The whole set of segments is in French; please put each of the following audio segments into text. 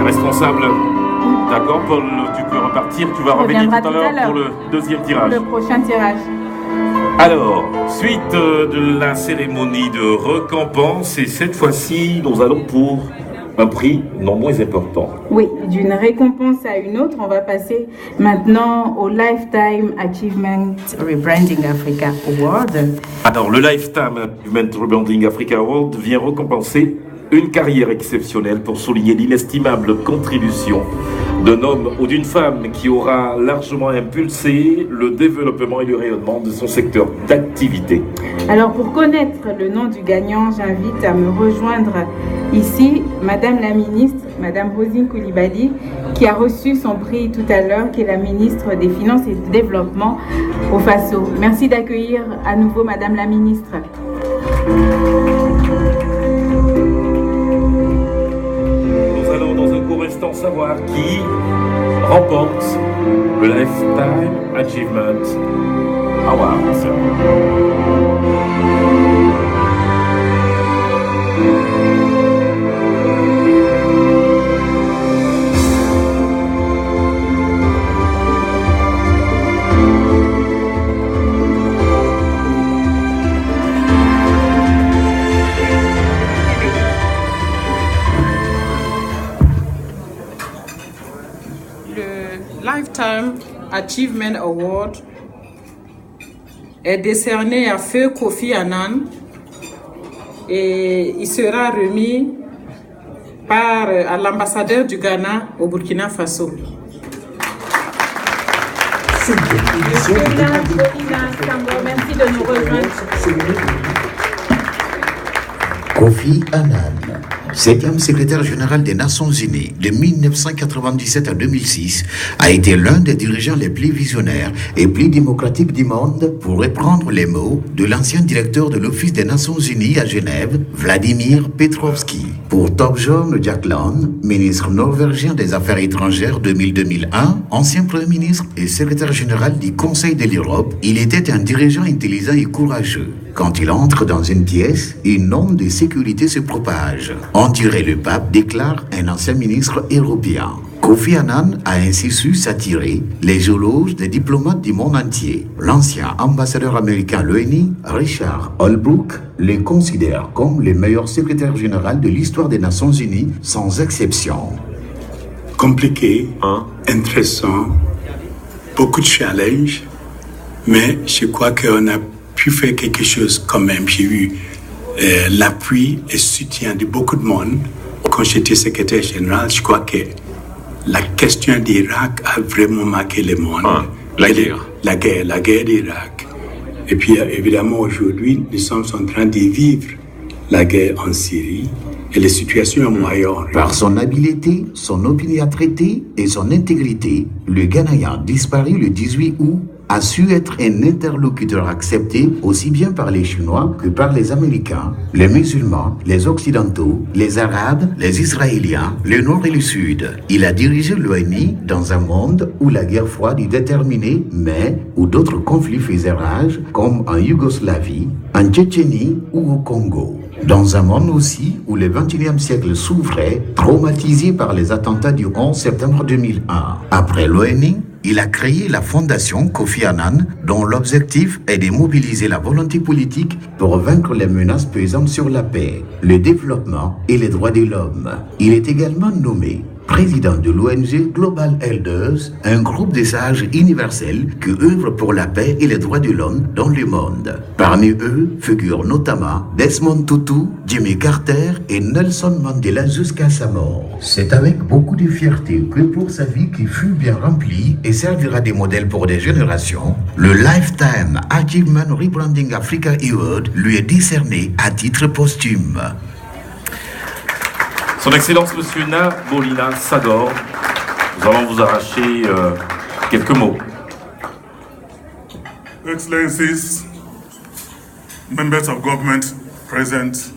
responsable. D'accord, Paul, tu peux repartir. Tu vas revenir tout à l'heure pour le deuxième tirage. Le prochain tirage. Alors, suite de la cérémonie de récompense, et cette fois-ci, nous allons pour un prix non moins important. Oui, d'une récompense à une autre, on va passer maintenant au Lifetime Achievement Rebranding Africa Award. Alors, le Lifetime Achievement Rebranding Africa Award vient récompenser une carrière exceptionnelle pour souligner l'inestimable contribution d'un homme ou d'une femme qui aura largement impulsé le développement et le rayonnement de son secteur d'activité. Alors, pour connaître le nom du gagnant, j'invite à me rejoindre ici Madame la ministre, Madame Rosine Coulibaly, qui a reçu son prix tout à l'heure, qui est la ministre des Finances et du Développement au Faso. Merci d'accueillir à nouveau Madame la ministre. Nous allons dans un court instant savoir qui remporte le Lifetime Achievement Award. Lifetime Achievement Award est décerné à Feu Kofi Annan et il sera remis à l'ambassadeur du Ghana au Burkina Faso. Merci de nous rejoindre. Kofi Annan, 7e secrétaire général des Nations Unies de 1997 à 2006, a été l'un des dirigeants les plus visionnaires et plus démocratiques du monde, pour reprendre les mots de l'ancien directeur de l'Office des Nations Unies à Genève, Vladimir Petrovski. Pour Thorbjørn Jagland, ministre norvégien des Affaires étrangères 2000-2001, ancien Premier ministre et secrétaire général du Conseil de l'Europe, il était un dirigeant intelligent et courageux. Quand il entre dans une pièce, une onde de sécurité se propage. On dirait le pape, déclare un ancien ministre européen. Kofi Annan a ainsi su s'attirer les éloges des diplomates du monde entier. L'ancien ambassadeur américain à l'ONU, Richard Holbrooke, les considère comme le meilleur secrétaire général de l'histoire des Nations Unies, sans exception. Compliqué, intéressant, beaucoup de challenges, mais je crois qu'on a pu faire quelque chose quand même. J'ai eu l'appui et soutien de beaucoup de monde. Quand j'étais secrétaire général, je crois que la question d'Irak a vraiment marqué le monde. La guerre. La guerre d'Irak. Et puis évidemment aujourd'hui, nous sommes en train de vivre la guerre en Syrie et les situations au Moyen-Orient. Par son habileté, son opiniâtreté et son intégrité, le Ghanéen disparu le 18 août a su être un interlocuteur accepté aussi bien par les Chinois que par les Américains, les musulmans, les Occidentaux, les Arabes, les Israéliens, le Nord et le Sud. Il a dirigé l'ONU dans un monde où la guerre froide est déterminée, mais où d'autres conflits faisaient rage, comme en Yougoslavie, en Tchétchénie ou au Congo. Dans un monde aussi où le XXIe siècle s'ouvrait, traumatisé par les attentats du 11 septembre 2001. Après l'ONU, il a créé la fondation Kofi Annan, dont l'objectif est de mobiliser la volonté politique pour vaincre les menaces pesantes sur la paix, le développement et les droits de l'homme. Il est également nommé président de l'ONG Global Elders, un groupe de sages universels qui œuvrent pour la paix et les droits de l'homme dans le monde. Parmi eux figurent notamment Desmond Tutu, Jimmy Carter et Nelson Mandela jusqu'à sa mort. C'est avec beaucoup de fierté que pour sa vie qui fut bien remplie et servira de modèle pour des générations, le Lifetime Achievement Rebranding Africa Award lui est décerné à titre posthume. Son Excellence, Monsieur Nabolina Sador, nous allons vous arracher quelques mots. Excellencies, members of government present,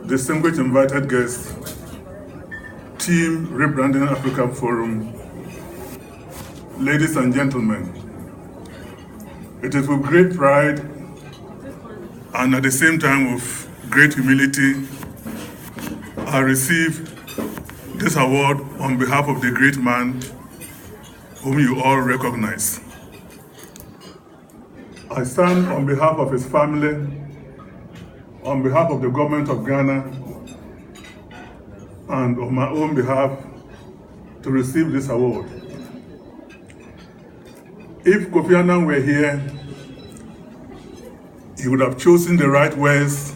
distinguished invited guests, Team Rebranding Africa Forum, ladies and gentlemen, it is with great pride and at the same time with great humility I receive this award on behalf of the great man whom you all recognize. I stand on behalf of his family, on behalf of the government of Ghana, and on my own behalf to receive this award. If Kofi Annan were here, he would have chosen the right words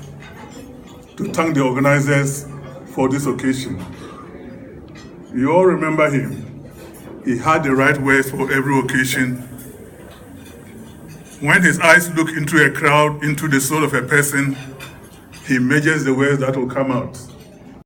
to thank the organizers for this occasion. You all remember him. He had the right words for every occasion. When his eyes look into a crowd, into the soul of a person, he measures the words that will come out.